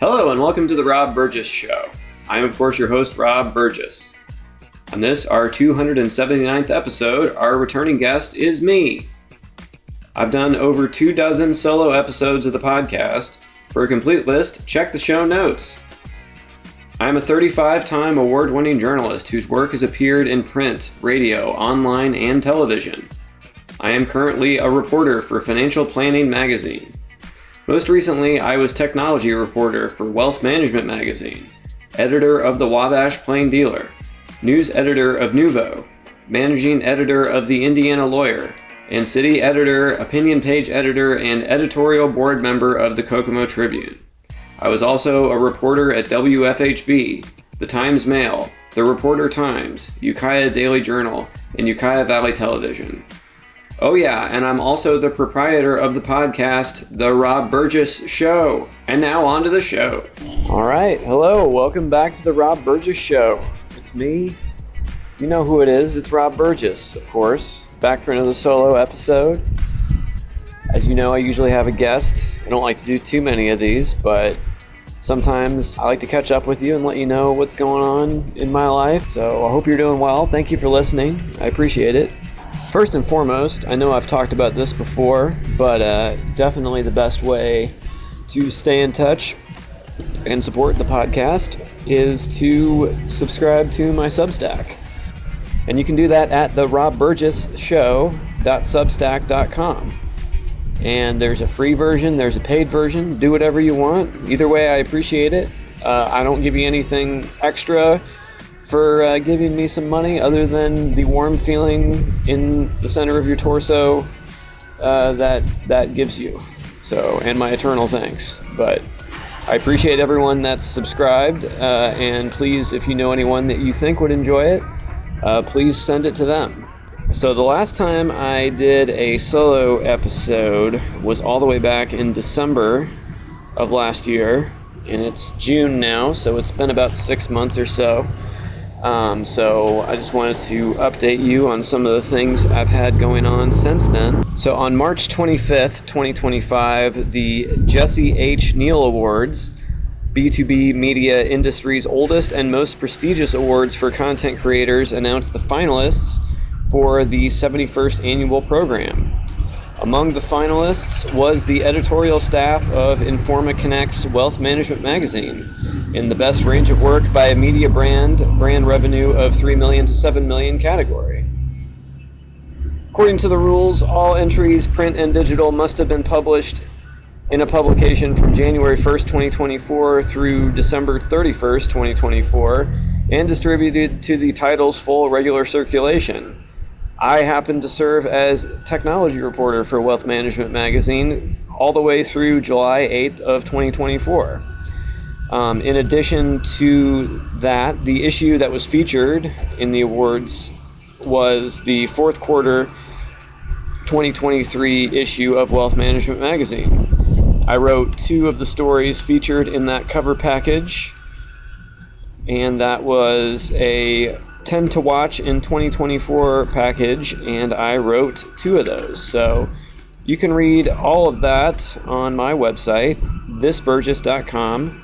Hello and welcome to the Rob Burgess Show. I am of course your host, Rob Burgess. On this, our 279th episode, our returning guest is me. I've done over 24 solo episodes of the podcast. For a complete list, check the show notes. I'm a 35-time award-winning journalist whose work has appeared in print, radio, online, and television. I am currently a reporter for Financial Planning magazine. Most recently, I was technology reporter for Wealth Management magazine, editor of the Wabash Plain Dealer, news editor of NUVO, managing editor of the Indiana Lawyer, and city editor, opinion page editor, and editorial board member of the Kokomo Tribune. I was also a reporter at WFHB, the Times Mail, the Reporter Times, Ukiah Daily Journal, and Ukiah Valley Television. Oh yeah, and I'm also the proprietor of the podcast, The Rob Burgess Show. And now on to the show. All right, hello, welcome back to The Rob Burgess Show. It's me. You know who it is. It's Rob Burgess, of course. Back for another solo episode. As you know, I usually have a guest. I don't like to do too many of these, but sometimes I like to catch up with you and let you know what's going on in my life. So I hope you're doing well. Thank you for listening. I appreciate it. First and foremost, I know I've talked about this before, but definitely the best way to stay in touch and support the podcast is to subscribe to my Substack. And you can do that at therobburgessshow.substack.com. And there's a free version, there's a paid version. Do whatever you want. Either way, I appreciate it. I don't give you anything extra for giving me some money other than the warm feeling in the center of your torso that gives you. So, and my eternal thanks. But I appreciate everyone that's subscribed, and please, if you know anyone that you think would enjoy it, please send it to them. So the last time I did a solo episode was all the way back in December of last year, and it's June now, so it's been about 6 months or so. So I just wanted to update you on some of the things I've had going on since then. So on March 25th, 2025, the Jesse H. Neal Awards, B2B media industry's oldest and most prestigious awards for content creators, announced the finalists for the 71st annual program. Among the finalists was the editorial staff of Informa Connect's Wealth Management magazine in the best range of work by a media brand revenue of $3 million to $7 million category. According to the rules, all entries, print and digital, must have been published in a publication from January 1st, 2024 through December 31st, 2024, and distributed to the title's full regular circulation. I happen to serve as technology reporter for Wealth Management magazine all the way through July 8th of 2024. In addition to that, the issue that was featured in the awards was the fourth quarter 2023 issue of Wealth Management magazine. I wrote 2 of the stories featured in that cover package, and that was a 10 to watch in 2024 package, and I wrote 2 of those. So you can read all of that on my website, thisburgess.com.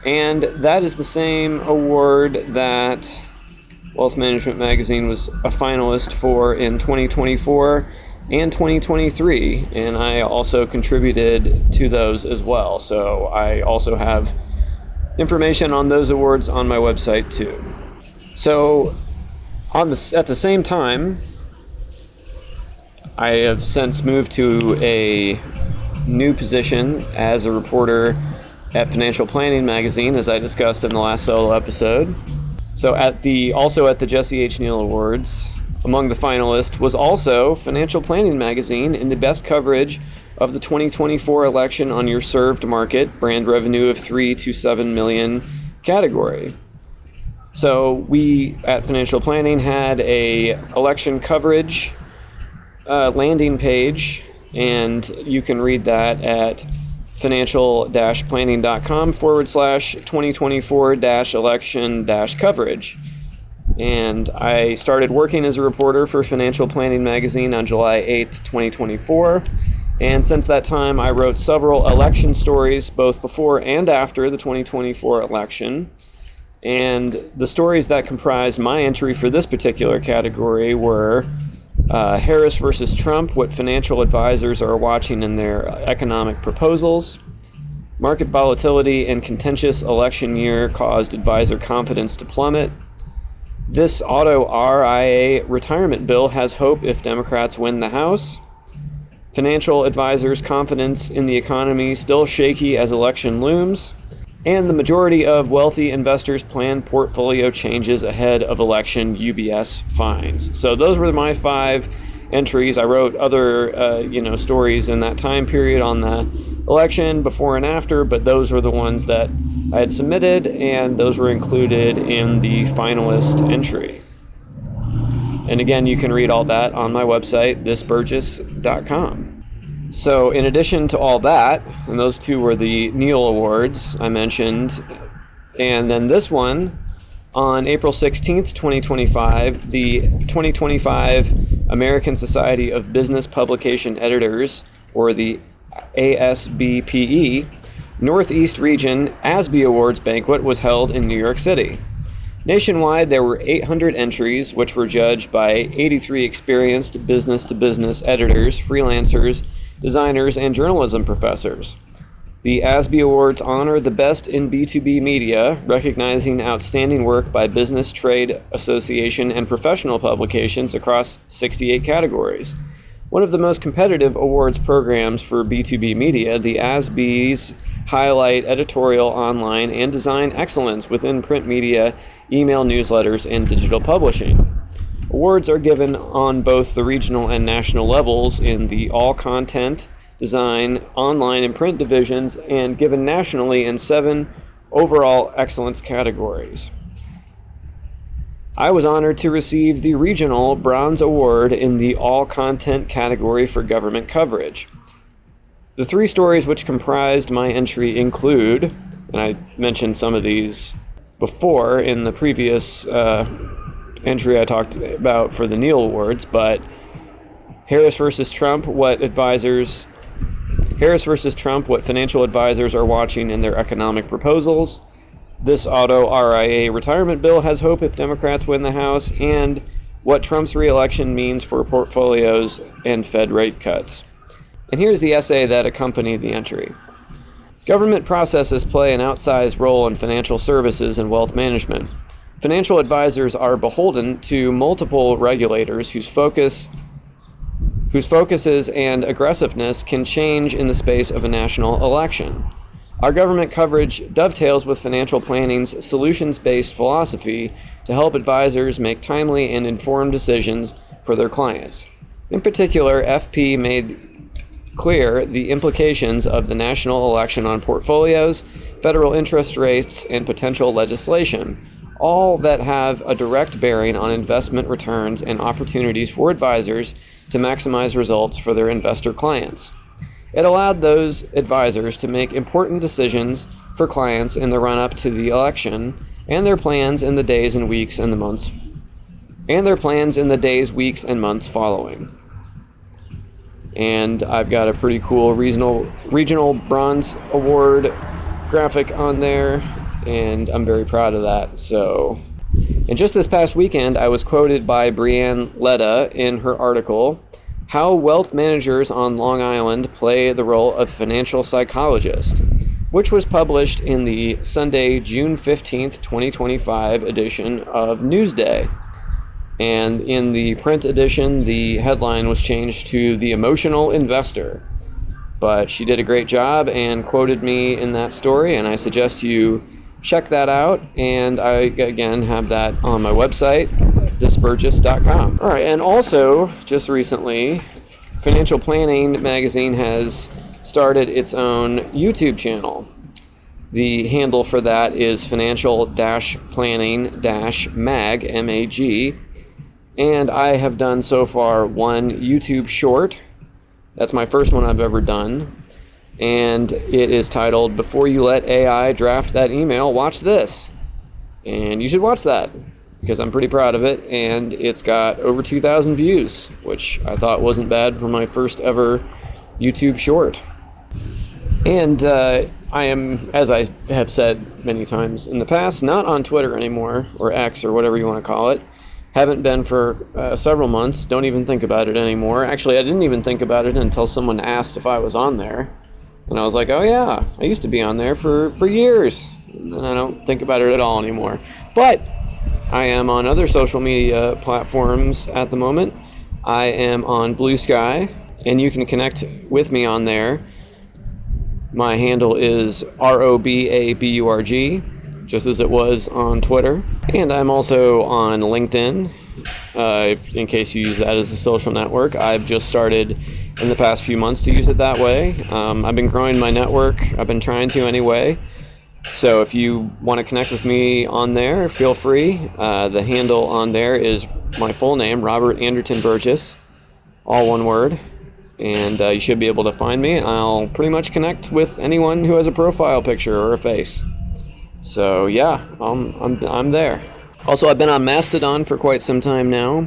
And that is the same award that Wealth Management magazine was a finalist for in 2024 and 2023, and I also contributed to those as well. So I also have information on those awards on my website too. So at the same time, I have since moved to a new position as a reporter at Financial Planning magazine, as I discussed in the last solo episode. So also at the Jesse H. Neal Awards, among the finalists was also Financial Planning magazine in the best coverage of the 2024 election on your served market, brand revenue of $3 to $7 million category. So we at Financial Planning had a election coverage landing page, and you can read that at financial-planning.com/2024-election-coverage. And I started working as a reporter for Financial Planning magazine on July 8th, 2024. And since that time, I wrote several election stories, both before and after the 2024 election. And the stories that comprised my entry for this particular category were Harris versus Trump, what financial advisors are watching in their economic proposals. Market volatility and contentious election year caused advisor confidence to plummet. This auto RIA retirement bill has hope if Democrats win the House. Financial advisors' confidence in the economy still shaky as election looms. And the majority of wealthy investors plan portfolio changes ahead of election UBS fines. So those were my 5 entries. I wrote other stories in that time period on the election before and after, but those were the ones that I had submitted, and those were included in the finalist entry. And again, you can read all that on my website, thisburgess.com. So in addition to all that, and those 2 were the Neal Awards I mentioned, and then this one, on April 16th, 2025, the 2025 American Society of Business Publication Editors, or the ASBPE, Northeast Region ASBE Awards banquet was held in New York City. Nationwide, there were 800 entries, which were judged by 83 experienced business-to-business editors, freelancers, designers, and journalism professors. The ASBE Awards honor the best in B2B media, recognizing outstanding work by business, trade, association, and professional publications across 68 categories. One of the most competitive awards programs for B2B media, the ASBEs highlight editorial, online, and design excellence within print media, email newsletters, and digital publishing. Awards are given on both the regional and national levels in the all content, design, online, and print divisions, and given nationally in 7 overall excellence categories. I was honored to receive the regional Bronze Award in the all content category for government coverage. The 3 stories which comprised my entry include, and I mentioned some of these before in the previous entry I talked about for the Neal Awards, but Harris versus Trump, what financial advisors are watching in their economic proposals. This auto RIA retirement bill has hope if Democrats win the House, and what Trump's re-election means for portfolios and Fed rate cuts. And here's the essay that accompanied the entry. Government processes play an outsized role in financial services and wealth management. Financial advisors are beholden to multiple regulators whose focuses and aggressiveness can change in the space of a national election. Our government coverage dovetails with financial planning's solutions-based philosophy to help advisors make timely and informed decisions for their clients. In particular, FP made clear the implications of the national election on portfolios, federal interest rates, and potential legislation, all that have a direct bearing on investment returns and opportunities for advisors to maximize results for their investor clients. It allowed those advisors to make important decisions for clients in the run-up to the election and their plans in the days, weeks, and months following. And I've got a pretty cool regional Bronze Award graphic on there, and I'm very proud of that. So, and just this past weekend, I was quoted by Brianne Letta in her article, How Wealth Managers on Long Island Play the Role of Financial Psychologist, which was published in the Sunday, June 15th, 2025 edition of Newsday. And in the print edition, the headline was changed to The Emotional Investor. But she did a great job and quoted me in that story, and I suggest you check that out. And I, again, have that on my website, thisburgess.com. All right, and also, just recently, Financial Planning magazine has started its own YouTube channel. The handle for that is financial-planning-mag, M-A-G. And I have done so far one YouTube short. That's my first one I've ever done. And it is titled, Before You Let AI Draft That Email, Watch This. And you should watch that, because I'm pretty proud of it. And it's got over 2,000 views, which I thought wasn't bad for my first ever YouTube short. And I am, as I have said many times in the past, not on Twitter anymore, or X, or whatever you want to call it. Haven't been for several months. Don't even think about it anymore. Actually, I didn't even think about it until someone asked if I was on there. And I was like, oh yeah, I used to be on there for years. And I don't think about it at all anymore. But I am on other social media platforms at the moment. I am on Blue Sky, and you can connect with me on there. My handle is ROBABURG, just as it was on Twitter. And I'm also on LinkedIn, in case you use that as a social network. I've just started in the past few months to use it that way. I've been growing my network. I've been trying to anyway. So if you want to connect with me on there, feel free. The handle on there is my full name, Robert Anderton Burgess, all one word. And you should be able to find me. I'll pretty much connect with anyone who has a profile picture or a face. So yeah, I'm there. Also, I've been on Mastodon for quite some time now.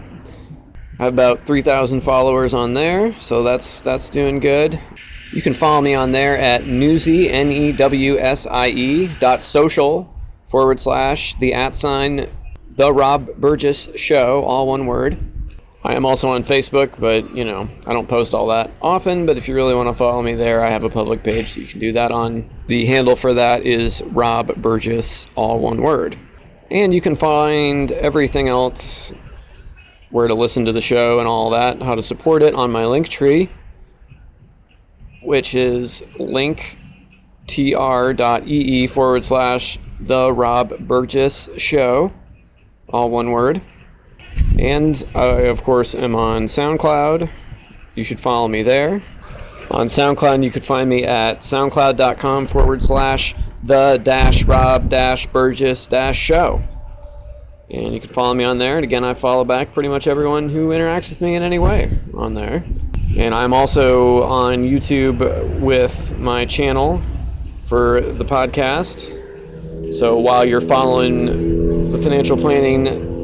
I have about 3,000 followers on there, so that's doing good. You can follow me on there at newsie, NEWSIE.social/the Rob Burgess Show, all one word. I am also on Facebook, but, I don't post all that often. But if you really want to follow me there, I have a public page, so you can do that on. The handle for that is Rob Burgess, all one word. And you can find everything else, where to listen to the show and all that, how to support it, on my Linktree, which is linktr.ee/the Rob Burgess Show, all one word. And I, of course, am on SoundCloud. You should follow me there. On SoundCloud, you could find me at soundcloud.com/the-Rob-Burgess-Show. And you can follow me on there. And again, I follow back pretty much everyone who interacts with me in any way on there. And I'm also on YouTube with my channel for the podcast. So while you're following the financial planning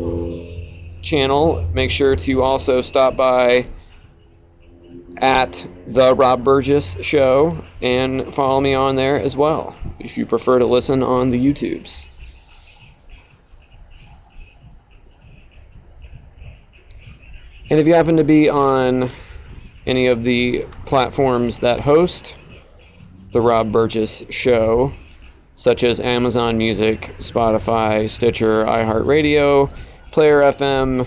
channel, make sure to also stop by at the Rob Burgess Show and follow me on there as well, if you prefer to listen on the YouTubes. And if you happen to be on any of the platforms that host the Rob Burgess Show, such as Amazon Music, Spotify, Stitcher, iHeartRadio, Player FM,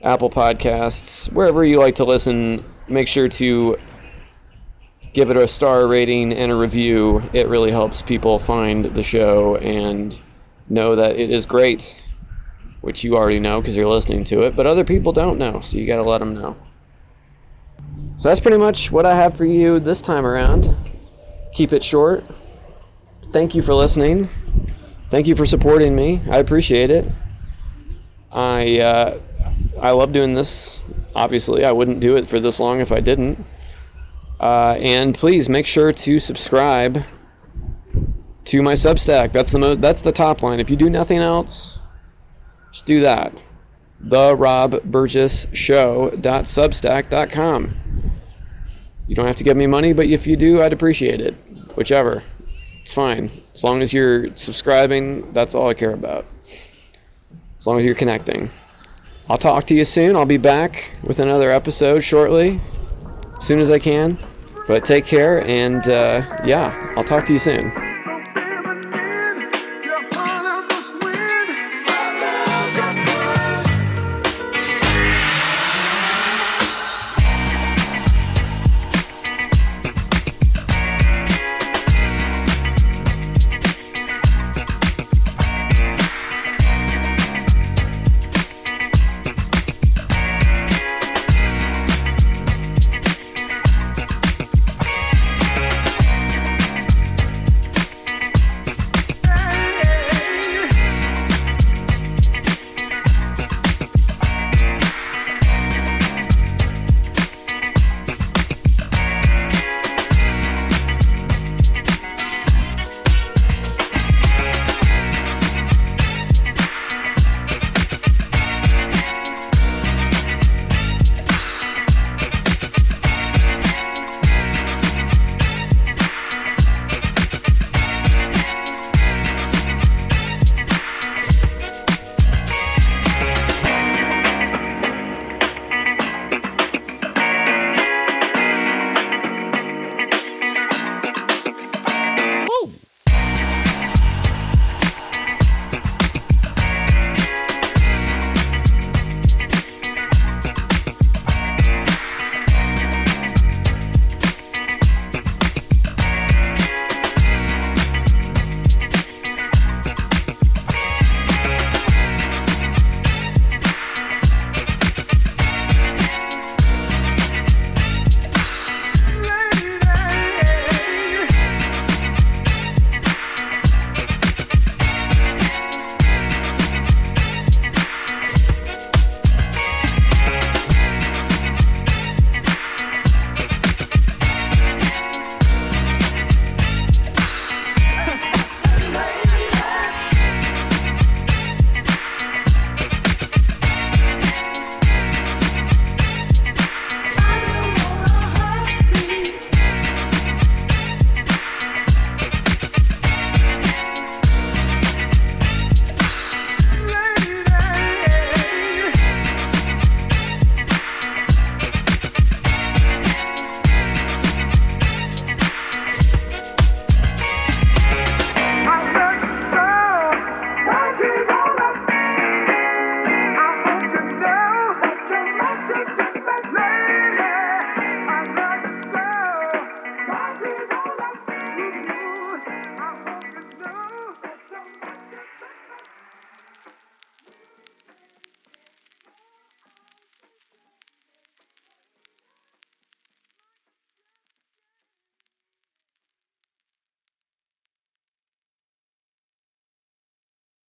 Apple Podcasts, wherever you like to listen, make sure to give it a star rating and a review. It really helps people find the show and know that it is great, which you already know because you're listening to it, but other people don't know, so you got to let them know. So that's pretty much what I have for you this time around. Keep it short. Thank you for listening. Thank you for supporting me. I appreciate it. I love doing this. Obviously, I wouldn't do it for this long if I didn't. And please make sure to subscribe to my Substack. That's the top line. If you do nothing else, just do that. TheRobBurgessShow.substack.com. You don't have to give me money, but if you do, I'd appreciate it. Whichever. It's fine. As long as you're subscribing, that's all I care about. As long as you're connecting. I'll talk to you soon. I'll be back with another episode shortly, as soon as I can. But take care, and I'll talk to you soon.